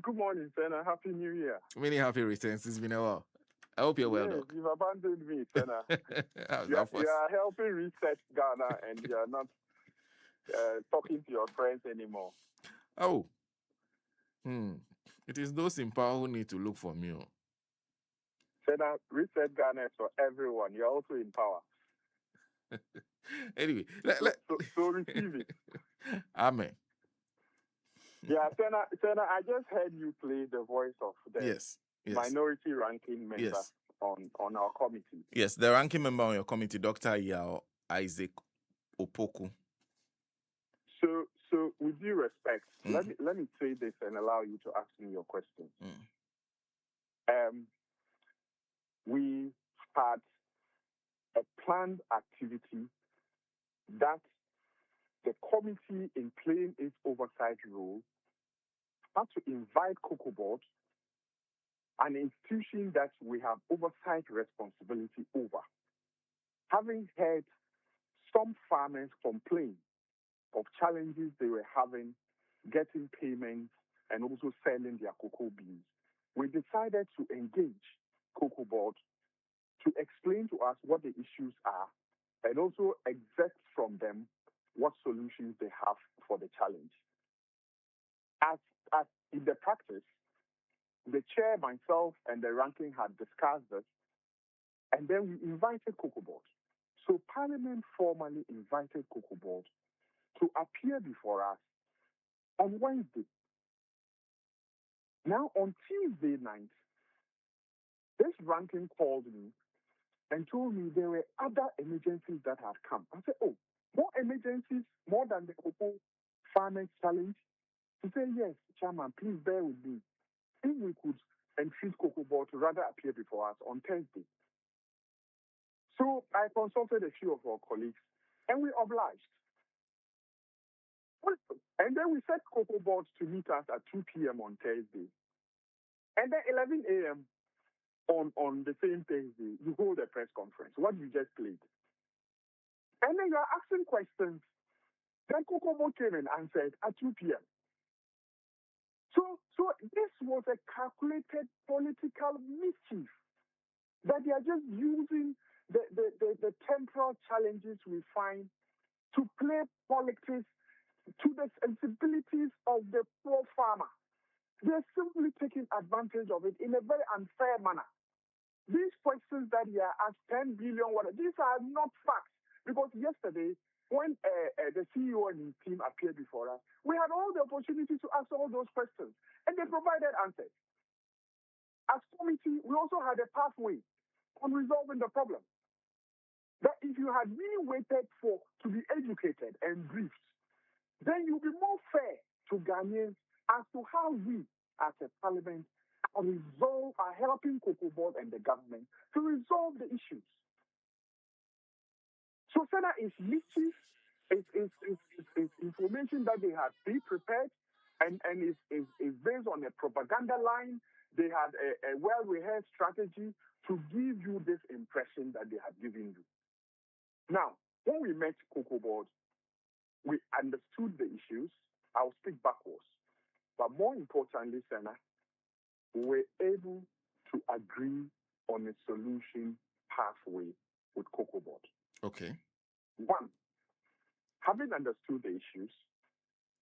Good morning, Senna. Happy New Year. Many happy returns. It's been a while. I hope you're well, Yes, Doc. you've abandoned me, Senna. How's You that are, for you us? are helping reset Ghana and you are not talking to your friends anymore. Oh, it is those in power who need to look for me. Senna, reset Ghana is for everyone. You're also in power. Anyway, So receive it. Amen. Yeah, Senna, I just heard you play the voice of the Yes. minority ranking member on our committee. Yes, the ranking member on your committee, Dr. Yao Isaac Opoku. So with due respect, let me say this and allow you to ask me your questions. We had a planned activity that the committee, in playing its oversight role, had to invite Cocobod, an institution that we have oversight responsibility over. Having heard some farmers complain of challenges they were having getting payments and also selling their cocoa beans, we decided to engage Cocobod to explain to us what the issues are and also extract from them what solutions they have for the challenge. As in the practice, the chair, myself, and the ranking had discussed this, and then we invited Cocobod. So Parliament formally invited Cocobod to appear before us on Wednesday. Now, on Tuesday night, this ranking called me and told me there were other emergencies that had come. I said, oh, more emergencies, more than the cocoa farmers challenge? He said, yes, Chairman, please bear with me. If we could entreat Cocobod to rather appear before us on Thursday. So I consulted a few of our colleagues, and we obliged. And then we set Cocobod to meet us at 2 p.m. on Thursday. And then 11 a.m. on the same Thursday, you hold a press conference. What you just played. And then you are asking questions. Then Cocobod came and answered at 2 p.m. So this was a calculated political mischief that they are just using the temporal challenges we find to play politics to the sensibilities of the poor farmer. They're simply taking advantage of it in a very unfair manner. These questions that you are asked, 10 billion, these are not facts. Because yesterday, when the CEO and his team appeared before us, we had all the opportunity to ask all those questions, and they provided answers. As committee, we also had a pathway on resolving the problem. That if you had really waited to be educated and briefed, then you'll be more fair to Ghanaians as to how we, as a parliament, are helping Cocobod and the government to resolve the issues. So Senna is mischief, is information that they had pre-prepared and is based on a propaganda line. They had a well-rehearsed strategy to give you this impression that they had given you. Now, when we met Cocobod, we understood the issues. I'll speak backwards. But more importantly, Senna, we were able to agree on a solution pathway with Cocobod. Okay. One, having understood the issues,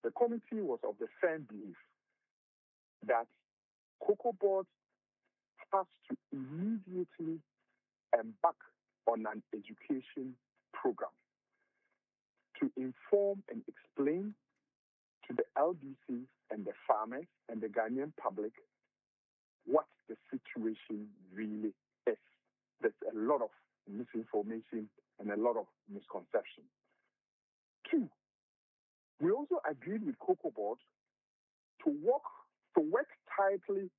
the committee was of the firm belief that Cocobod has to immediately embark on an education program to inform and explain to the LDCs and the farmers and the Ghanaian public what the situation really is. There's a lot of misinformation and a lot of misconception. Two, we also agreed with Cocobod to work tightly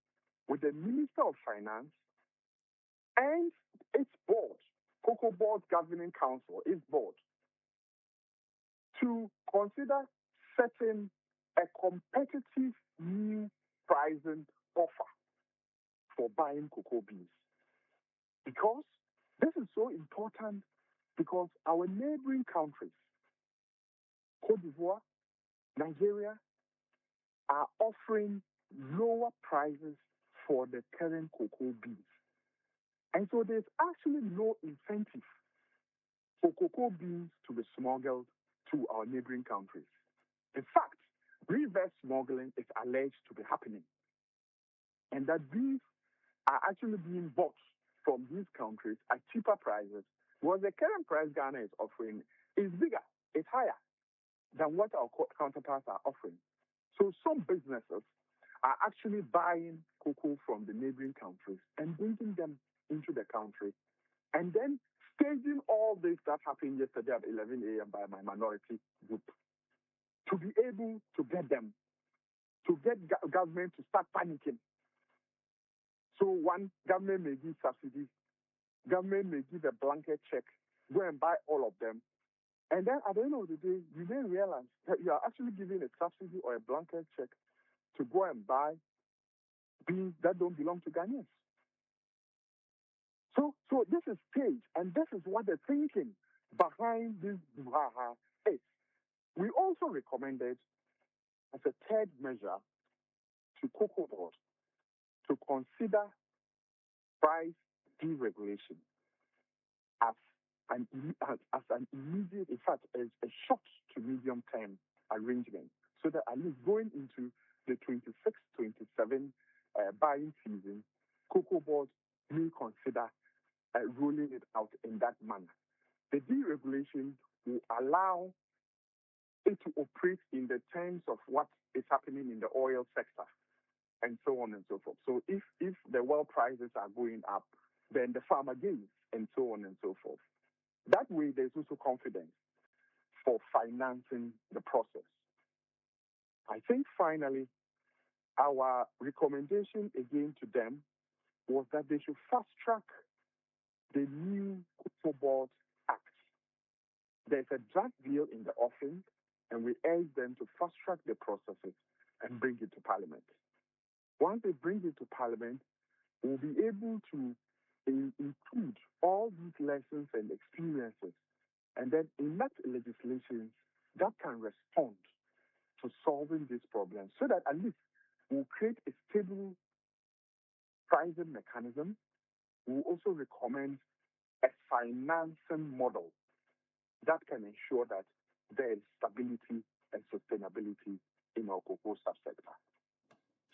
with the Minister of Finance and its board, Cocobod Governing Council, its board, to consider setting a competitive new pricing offer for buying cocoa beans. Because this is so important because our neighboring countries, Cote d'Ivoire, Nigeria, are offering lower prices for the current cocoa beans. And so there's actually no incentive for cocoa beans to be smuggled to our neighboring countries. In fact, reverse smuggling is alleged to be happening. And that beans are actually being bought from these countries at cheaper prices, because the current price Ghana is offering is bigger, it's higher than what our counterparts are offering. So some businesses are actually buying cocoa from the neighboring countries and bringing them into the country, and then staging all this that happened yesterday at 11 a.m. by my minority group to be able to get them, to get government to start panicking. So one, government may give subsidies, government may give a blanket check, go and buy all of them. And then at the end of the day, you may realize that you are actually giving a subsidy or a blanket check to go and buy beans that don't belong to Ghanaians. So this is staged, and this is what the thinking behind this brouhaha is. We also recommended as a third measure to Cocobod to consider price deregulation as an immediate, in fact, as a short to medium term arrangement, so that at least going into the 26-27 buying season, Cocobod may consider rolling it out in that manner. The deregulation will allow it to operate in the terms of what is happening in the oil sector, and so on and so forth. So if the oil prices are going up, then the farmer gains, and so on and so forth. That way, there's also confidence for financing the process. I think finally, our recommendation again to them was that they should fast track the new Cocobod Act. There's a draft bill in the offing, and we urge them to fast track the processes and bring it to Parliament. Once they bring it to Parliament, we'll be able to include all these lessons and experiences, and then enact legislation that can respond to solving these problems, so that at least we'll create a stable pricing mechanism. We'll also recommend a financing model that can ensure that there is stability and sustainability in our cocoa subsector.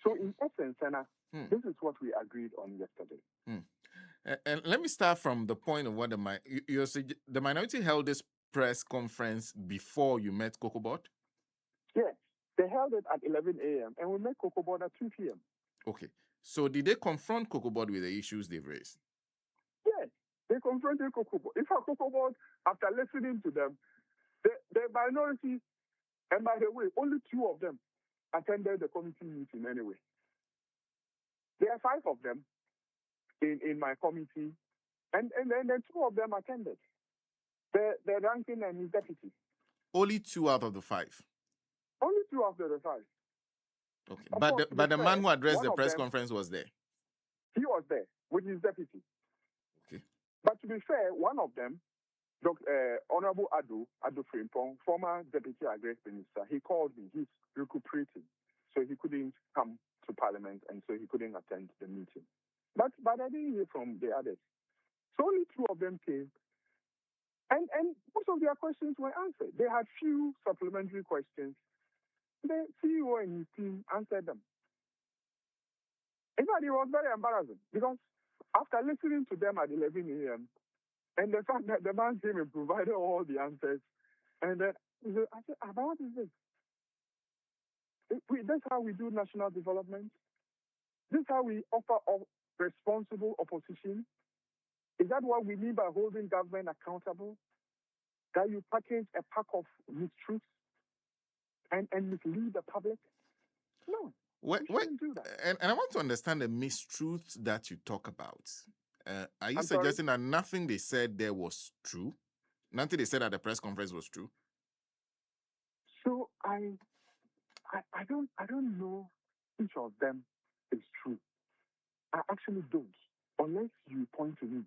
So in essence, Anna, this is what we agreed on yesterday. And let me start from the point of what the minority held this press conference before you met Cocobod? Yes, they held it at 11 a.m. and we met Cocobod at 2 p.m. Okay. So did they confront Cocobod with the issues they've raised? Yes, they confronted Cocobod. In fact, Cocobod, after listening to them, the minority, and by the way, only 2 of them attended the committee meeting anyway. There are 5 of them in my committee, and then 2 of them attended. The ranking and his deputy. Only 2 out of the 5? Only 2 out of the 5. Okay, but the man who addressed the press conference was there? He was there with his deputy. Okay. But to be fair, one of them, Honorable Ado Frimpong, former Deputy Agri Minister, he called me. He's recuperating, so he couldn't come to Parliament, and so he couldn't attend the meeting. But I didn't hear from the others. So only 2 of them came, and most of their questions were answered. They had few supplementary questions. The CEO and his team answered them. In fact, it was very embarrassing, because after listening to them at 11 a.m., and the fact that the man came and provided all the answers, and then I said, what is this? That's how we do national development? This is how we offer responsible opposition? Is that what we mean by holding government accountable? That you package a pack of mistruths and mislead the public? No, we shouldn't do that. And I want to understand the mistruths that you talk about. Are you I'm suggesting that nothing they said there was true? Nothing they said at the press conference was true? So I don't know which of them is true. I actually don't, unless you point to me.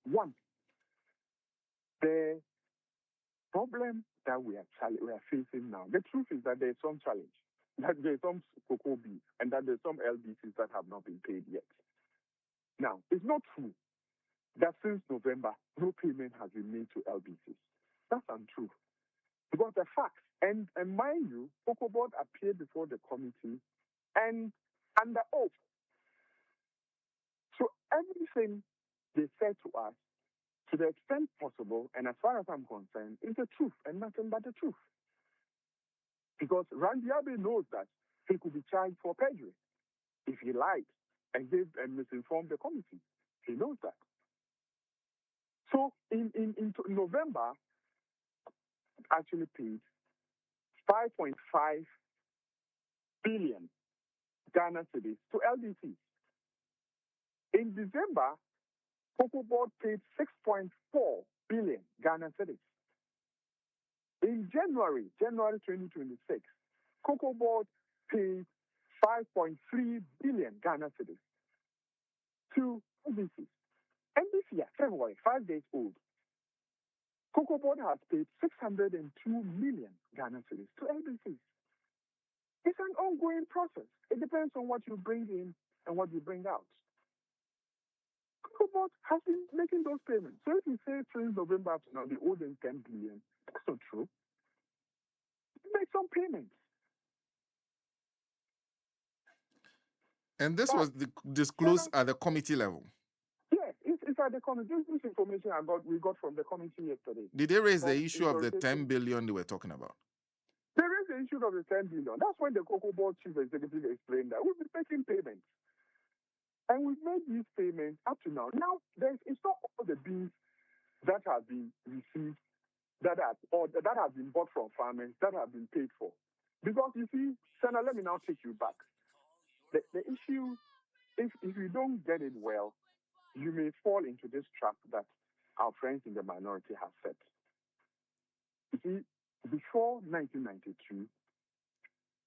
One, the problem that we are facing now, the truth is that there is some challenge. that there's some cocoa beans and that there's some LDCs that have not been paid yet. Now, it's not true that since November, no payment has been made to LDCs. That's untrue. Because the facts, and mind you, Cocobod appeared before the committee and under oath. So everything they said to us, to the extent possible, and as far as I'm concerned, is the truth and nothing but the truth. Because Randy Abe knows that he could be charged for perjury if he lied and misinformed the committee. He knows that. So in November, actually paid 5.5 billion Ghana cedis to LDCs. In December, Cocobod paid 6.4 billion Ghana cedis. In January 2026, Cocobod paid 5.3 billion Ghana cedis to LDCs. And this year, February, 5 days old, Cocobod has paid 602 million Ghana cedis to LDCs. It's an ongoing process. It depends on what you bring in and what you bring out. Cocobod has been making those payments. So if you say since November to now, they owe them 10 billion, that's not true. Make some payments. And this was disclosed at the committee level. Yes, it's at the committee. This information we got from the committee yesterday. Did they raise the issue of the 10 billion they were talking about? They raised the issue of the 10 billion. That's when the Cocobod chief executive explained that we've been making payments. And we've made these payments up to now. Now, it's not all the beans that have been received that have been bought from farmers that have been paid for. Because you see, Senator, let me now take you back. The issue, if you don't get it well, you may fall into this trap that our friends in the minority have set. You see, before 1992,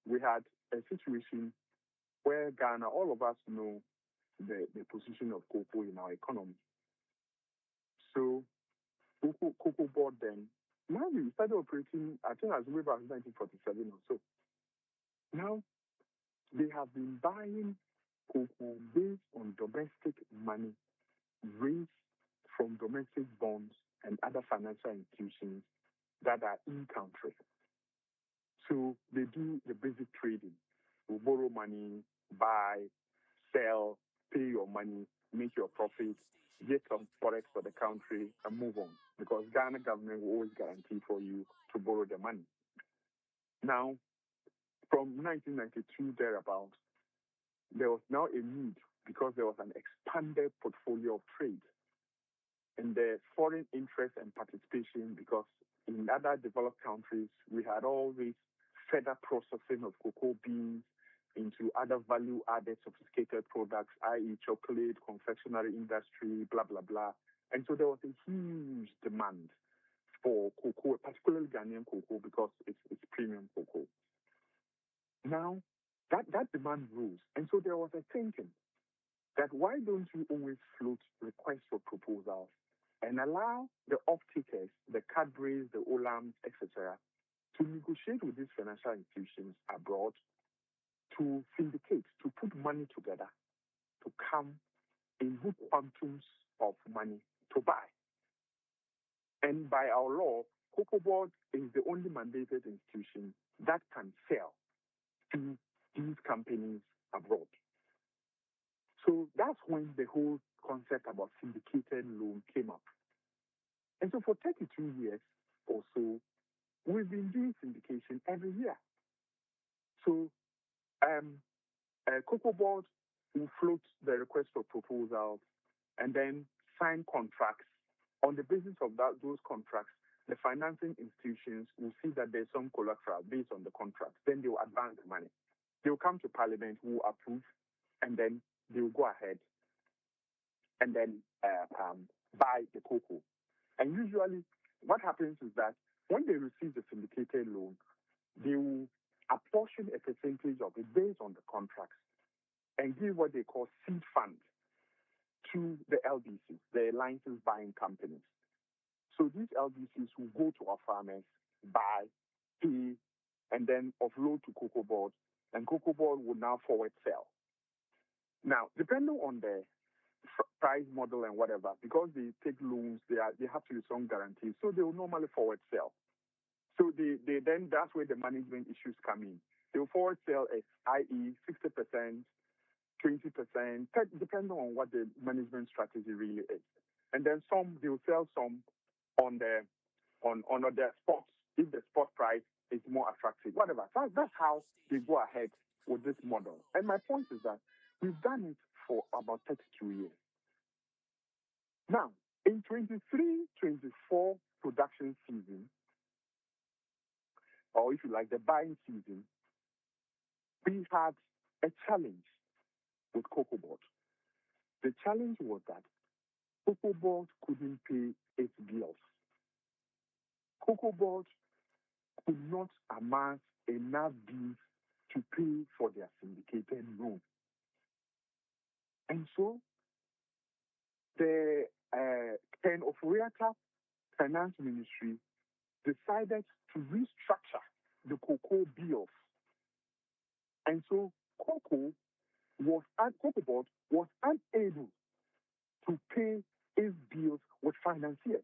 we had a situation where Ghana, all of us know the position of cocoa in our economy. So, Cocobod then, now we started operating, I think, as way back 1947 or so. Now, they have been buying cocoa based on domestic money raised from domestic bonds and other financial institutions that are in country. So they do the basic trading. We borrow money, buy, sell, pay your money, make your profit, get some forex for the country, and move on. Because Ghana government will always guarantee for you to borrow the money. Now, from 1992 thereabouts, there was now a need because there was an expanded portfolio of trade. And the foreign interest and participation, because in other developed countries, we had always further processing of cocoa beans into other value-added sophisticated products, i.e. chocolate, confectionery industry, blah, blah, blah. And so there was a huge demand for cocoa, particularly Ghanaian cocoa, because it's premium cocoa. Now, that demand rose. And so there was a thinking that why don't you always float requests for proposals and allow the off-takers, the Cadbury's, the Olams, etc., to negotiate with these financial institutions abroad to syndicate, to put money together, to come in good quantums of money to buy. And by our law, Cocobod is the only mandated institution that can sell to these companies abroad. So that's when the whole concept about syndicated loan came up. And so for 32 years or so, we've been doing syndication every year. So Cocobod will float the request for proposals and then sign contracts. On the basis of those contracts, the financing institutions will see that there's some collateral based on the contract. Then they will advance the money. They will come to Parliament, who will approve, and then they will go ahead and then buy the cocoa. And usually what happens is that when they receive the syndicated loan, they will apportion a percentage of it based on the contracts and give what they call seed fund to the LDCs, the license buying companies. So these LDCs will go to our farmers, buy, pay, and then offload to Cocobod, and Cocobod would now forward sell. Now, depending on the price model and whatever, because they take loans, they have to be some guarantees, so they will normally forward sell. So they then that's where the management issues come in. They will forward sell as i.e. 60%, 20%, depending on what the management strategy really is. And then some they will sell some on their spots if the spot price is more attractive, whatever. That's how they go ahead with this model. And my point is that we've done it for about 32 years. Now, in 23-24 production season, or if you like, the buying season, we had a challenge with Cocobod. The challenge was that Cocobod couldn't pay its bills. Cocobod could not amass enough bills to pay for their syndicated loan. And so the Ken Oforiatta Finance Ministry decided to restructure the cocoa bills. And so Cocobod was unable to pay its bills with financiers.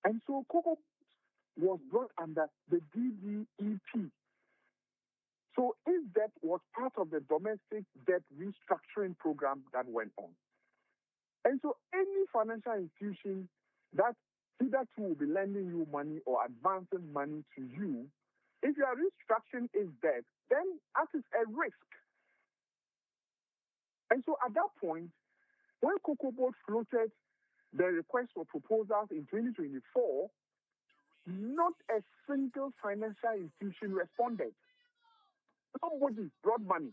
And so Cocobod was brought under the DDEP. So its debt was part of the domestic debt restructuring program that went on. And so any financial institution that either will be lending you money or advancing money to you, if you are restructuring its debt, then that is a risk. And so at that point, when Cocobod floated the request for proposals in 2024, not a single financial institution responded. Nobody brought money.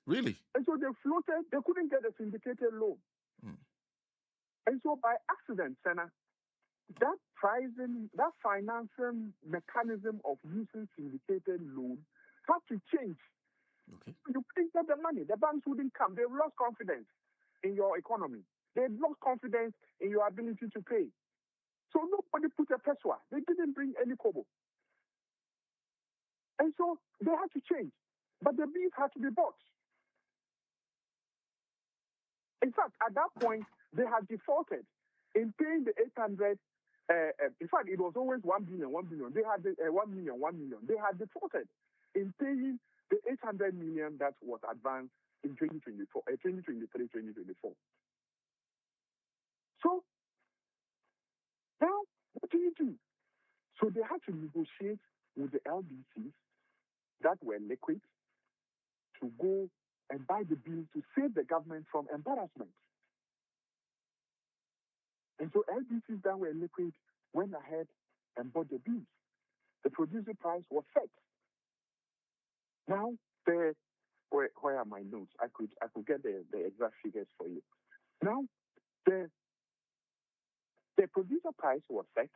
Really? And so they floated, they couldn't get a syndicated loan. And so by accident, Senna, that pricing, that financing mechanism of using syndicated loan had to change. Okay. You couldn't get the money. The banks wouldn't come. They've lost confidence in your economy. They've lost confidence in your ability to pay. So nobody put a peswa. They didn't bring any kobo. And so they had to change. But the beef had to be bought. In fact, at that point, they had defaulted in paying the 800. In fact, it was always 1 billion, 1 billion. They had 1 million, 1 million. They had defaulted in paying the 800 million that was advanced in 2024, 2023, 2024. So now, what do you do? So they had to negotiate with the LBCs that were liquid to go and buy the bills to save the government from embarrassment. And so LBCs that were liquid went ahead and bought the bills. The producer price was set. Now, where are my notes? I could get the exact figures for you. Now, the producer price was set.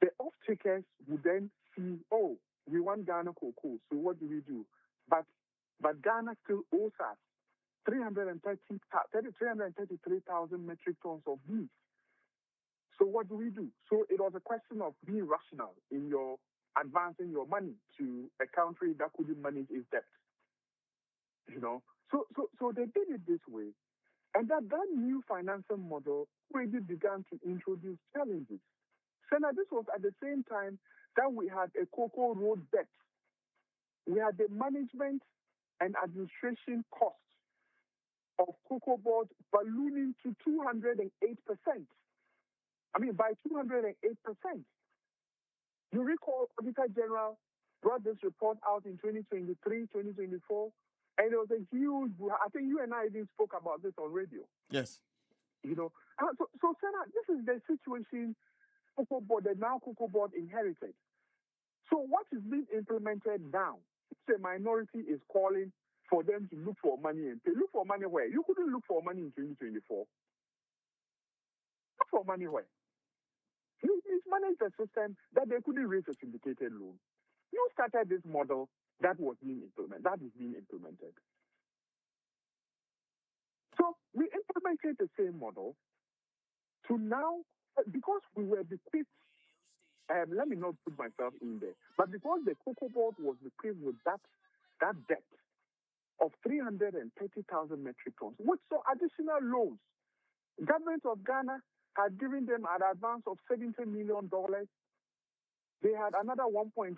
The off-takers would then see, oh, we want Ghana cocoa, so what do we do? But Ghana still owes us 333,000 metric tons of beef. So what do we do? So it was a question of being rational in your advancing your money to a country that couldn't manage its debt. You know, so they did it this way, and that new financing model already began to introduce challenges. So now this was at the same time that we had a cocoa road debt. We had the management and administration costs of Cocobod ballooning to 208%. I mean, by 208%. You recall Auditor General brought this report out in 2023, 2024, and it was a huge, I think you and I even spoke about this on radio. Yes. You know, so Senna, this is the situation Cocobod, the now Cocobod inherited. So what is being implemented now? It's a minority is calling for them to look for money and pay. Look for money where? You couldn't look for money in 2024. Look for money where? You mismanaged a system that they couldn't raise a syndicated loan. You started this model that is being implemented. So we implemented the same model to now, because we were bequeathed let me not put myself in there. But because the Cocobod was equipped with that depth of 330,000 metric tons, which saw additional loans. Government of Ghana had given them an advance of $70 million. They had another 1.5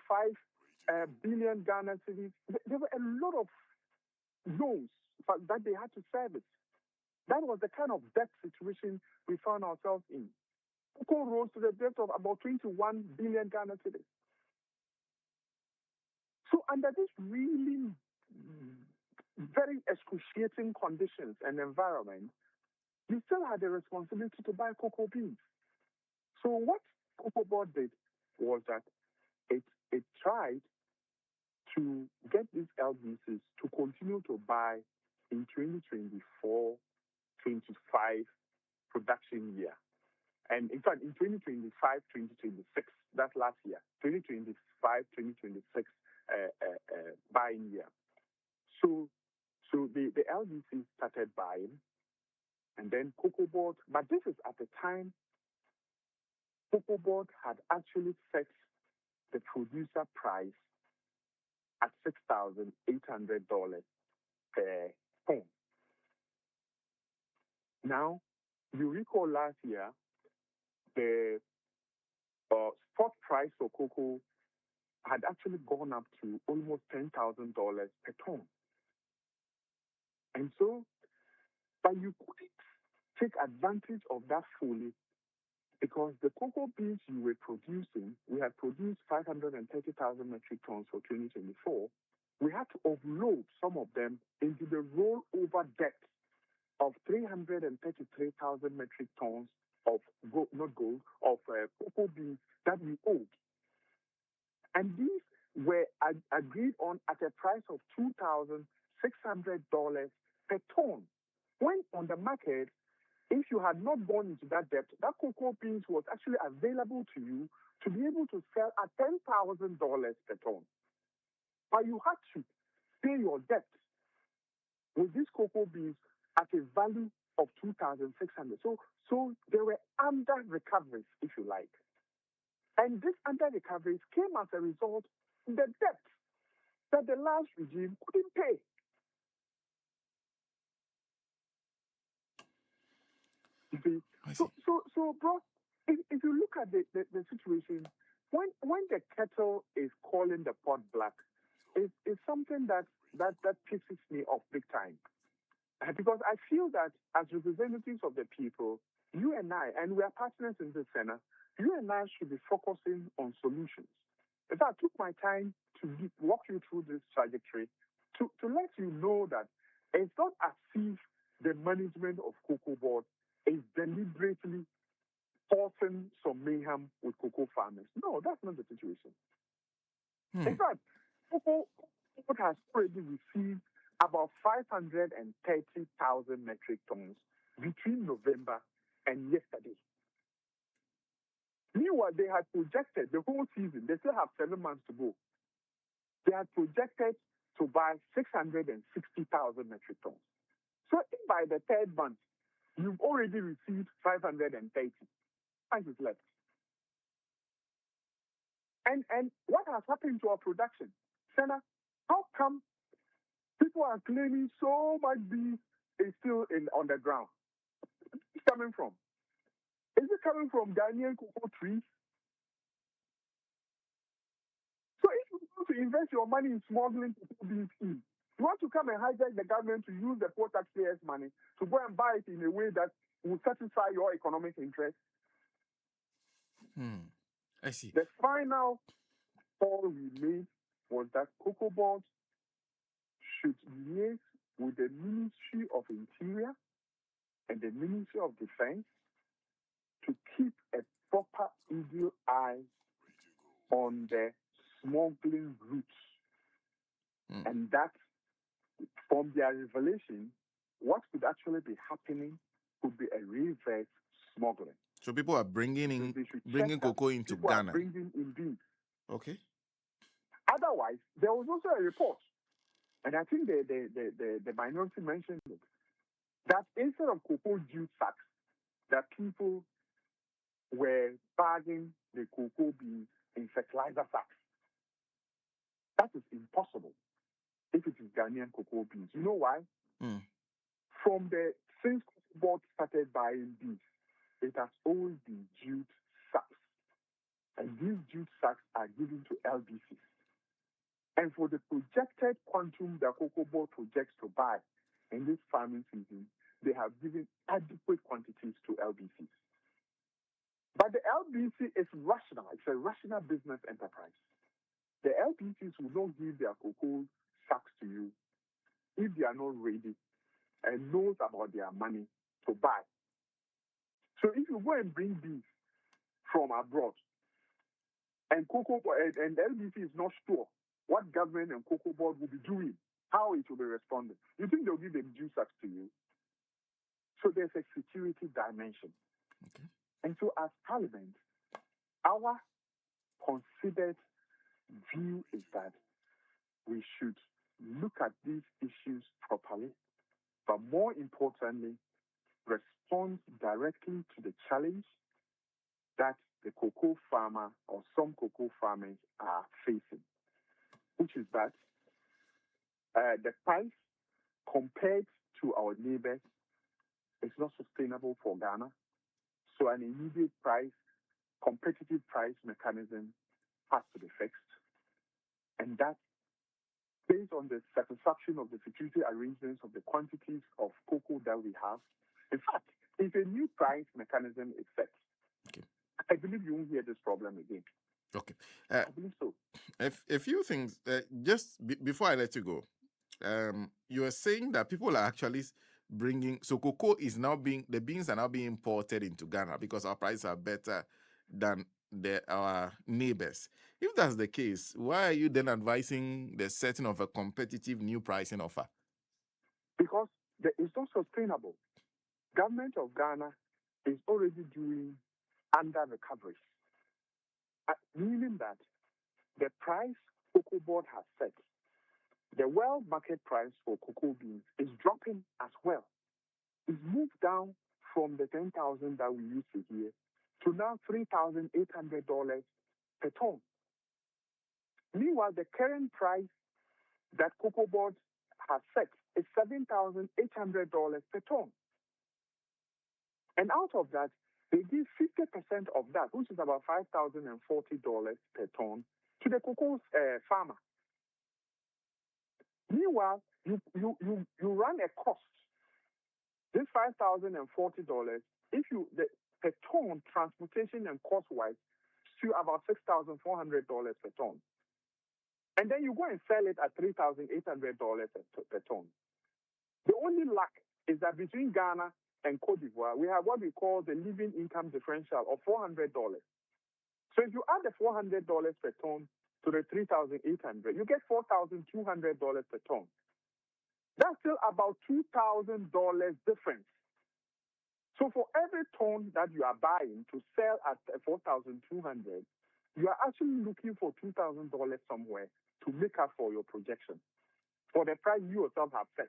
billion Ghana cedis. There were a lot of loans that they had to service. That was the kind of debt situation we found ourselves in. Cocoa rose to the debt of about 21 billion Ghana cedis. So under these really very excruciating conditions and environment, you still had the responsibility to buy cocoa beans. So what Cocobod did was that it tried to get these LDCs to continue to buy in 2024-25 production year. And in fact, in 2025-2026, that's last year, 2025-2026 buying year. So the LDC started buying, and then Cocobod, but this is at the time Cocobod had actually set the producer price at $6,800 per ton. Now, you recall last year, the spot price for cocoa had actually gone up to almost $10,000 per ton. And so, but you couldn't take advantage of that fully because the cocoa beans you were producing, we had produced 530,000 metric tons for 2024. We had to offload some of them into the rollover debt of 333,000 metric tons of cocoa beans that we owed. And these were agreed on at a price of $2,600 per ton. When on the market, if you had not gone into that debt, that cocoa beans was actually available to you to be able to sell at $10,000 per ton. But you had to pay your debt with these cocoa beans at a value of $2,600. So there were under recoveries, if you like. And these under recoveries came as a result of the debt that the last regime couldn't pay. You see? So, bro, if you look at the situation, when the kettle is calling the pot black, it's something that pisses me off big time. Because I feel that as representatives of the people, you and I, and we are partners in this center, you and I should be focusing on solutions. In fact, I took my time to walk you through this trajectory to let you know that it's not as if the management of Cocobod is deliberately causing some mayhem with cocoa farmers. No, that's not the situation. In fact, Cocobod has already received about 530,000 metric tons between November and yesterday. Meanwhile, they had projected the whole season, they still have 7 months to go. They had projected to buy 660,000 metric tons. So if by the third month, you've already received 530, and is left. And what has happened to our production? Senna, how come people are claiming so much beef is still on the ground? Where's it coming from? Is it coming from Ghanaian cocoa trees? So if you want to invest your money in smuggling cocoa beans in, you want to come and hijack the government to use the poor taxpayers' money to go and buy it in a way that will satisfy your economic interests. I see. The final call we made was that Cocobod should liaise with the Ministry of Interior and the Ministry of Defense to keep a proper eagle eye on the smuggling routes. And that, from their revelation, what could actually be happening could be a reverse smuggling. So people are bringing cocoa into people Ghana. Are bringing in beans. Okay. Otherwise, there was also a report, and I think the minority mentioned it, that instead of cocoa juice sacks, that people were bagging the cocoa beans in fertilizer sacks. That is impossible if it is Ghanaian cocoa beans. You know why? Since Cocobod started buying beans, it has always been jute sacks. And these jute sacks are given to LBCs. And for the projected quantum that Cocobod projects to buy in this farming season, they have given adequate quantities to LBCs. But the LBC is rational. It's a rational business enterprise. The LBCs will not give their cocoa sacks to you if they are not ready and knows about their money to buy. So if you go and bring beef from abroad and LBC is not sure what government and Cocobod will be doing, how it will be responding, you think they'll give them juice sacks to you? So there's a security dimension. Okay. And so as Parliament, our considered view is that we should look at these issues properly, but more importantly, respond directly to the challenge that the cocoa farmer or some cocoa farmers are facing, which is that the price compared to our neighbors is not sustainable for Ghana. So an immediate price, competitive price mechanism has to be fixed. And that, based on the satisfaction of the security arrangements of the quantities of cocoa that we have, in fact, if a new price mechanism is set, okay, I believe you won't hear this problem again. Okay. I believe so. A few things, just before I let you go, you are saying that people are actually bringing, so cocoa is now the beans are now being imported into Ghana because our prices are better than our neighbors. If that's the case, why are you then advising the setting of a competitive new pricing offer? Because it's not sustainable. Government of Ghana is already doing under recoveries, meaning that the price Cocobod has set, the world market price for cocoa beans is dropping as well. It's moved down from the 10,000 that we used to hear to now $3,800 per ton. Meanwhile, the current price that Cocobod has set is $7,800 per ton. And out of that, they give 50% of that, which is about $5,040 per ton, to the cocoa farmer. Meanwhile, you run a cost. This $5,040, per ton, transportation and cost-wise, to about $6,400 per ton. And then you go and sell it at $3,800 per ton. The only lack is that between Ghana and Cote d'Ivoire, we have what we call the living income differential of $400. So if you add the $400 per ton to the $3,800, you get $4,200 per ton. That's still about $2,000 difference. So for every ton that you are buying to sell at $4,200, you are actually looking for $2,000 somewhere to make up for your projection, for the price you yourself have set.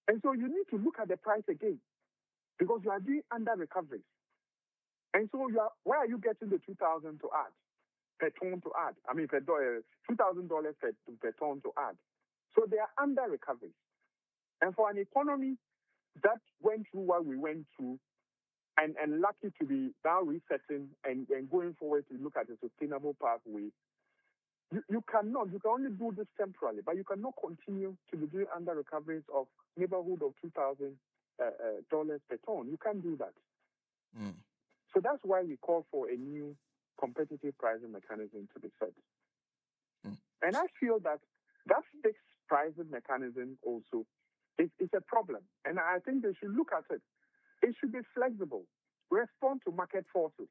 And so you need to look at the price again, because you are doing under recoveries. And so where are you getting the $2,000 to add, per ton to add? I mean, $2,000 per ton to add. So they are under recoveries. And for an economy that went through what we went through, and lucky to be now resetting and going forward to look at a sustainable pathway, you can only do this temporarily, but you cannot continue to be doing under recoveries of neighborhood of $2,000 per ton. You can't do that. Mm. So that's why we call for a new competitive pricing mechanism to be set. Mm. And I feel that fixed pricing mechanism also is a problem. And I think they should look at it. It should be flexible, respond to market forces.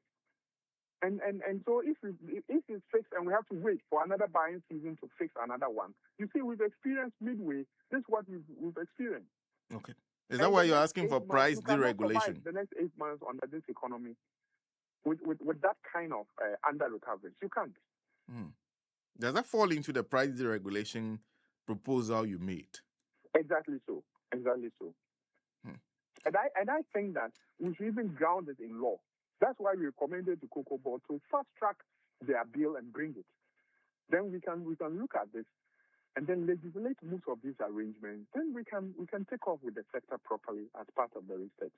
And so if it's fixed and we have to wait for another buying season to fix another one, you see, we've experienced midway. This is what we've experienced. Okay. Is that why you're asking for price deregulation? Survive the next 8 months under this economy with that kind of under recovery. You can't. Mm. Does that fall into the price deregulation proposal you made? Exactly so. Exactly so. Hmm. And I think that we should even ground it in law. That's why we recommended the Cocobod to fast track their bill and bring it. Then we can look at this and then legislate most of these arrangements. Then we can take off with the sector properly as part of the research.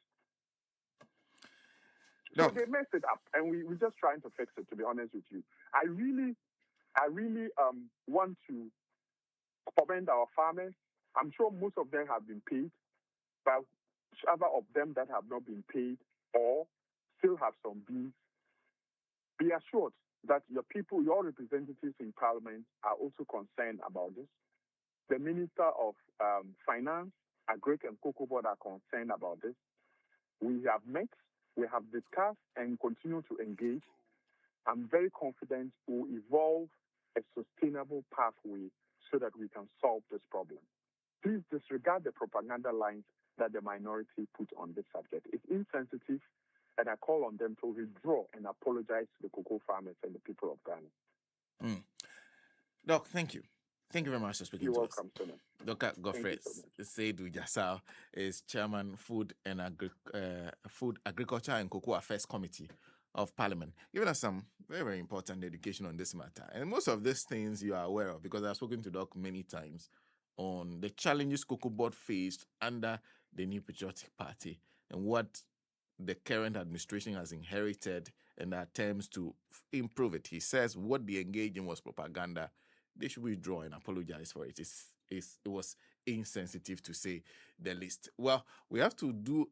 So they messed it up, and we're just trying to fix it. To be honest with you, I really want to commend our farmers. I'm sure most of them have been paid, but other of them that have not been paid or still have some bills, be assured that your people, your representatives in Parliament, are also concerned about this. The Minister of Finance, Agric and Cocobod are concerned about this. We have met, we have discussed, and continue to engage. I'm very confident we'll evolve a sustainable pathway so that we can solve this problem. Please disregard the propaganda lines that the minority put on this subject. It's insensitive, and I call on them to withdraw and apologize to the cocoa farmers and the people of Ghana. Doc, thank you. Thank you very much for speaking to us. You're welcome, Simon. Dr. Godfred Seidu Jasaw is Chairman, Food, Agriculture and Cocoa Affairs Committee of Parliament, giving us some very, very important education on this matter. And most of these things you are aware of, because I've spoken to Doc many times on the challenges Cocobod faced under the New Patriotic Party and what the current administration has inherited and the attempts to improve it. He says what they engaged in was propaganda. They should withdraw and apologize for it. It was insensitive, to say the least. Well, we have to do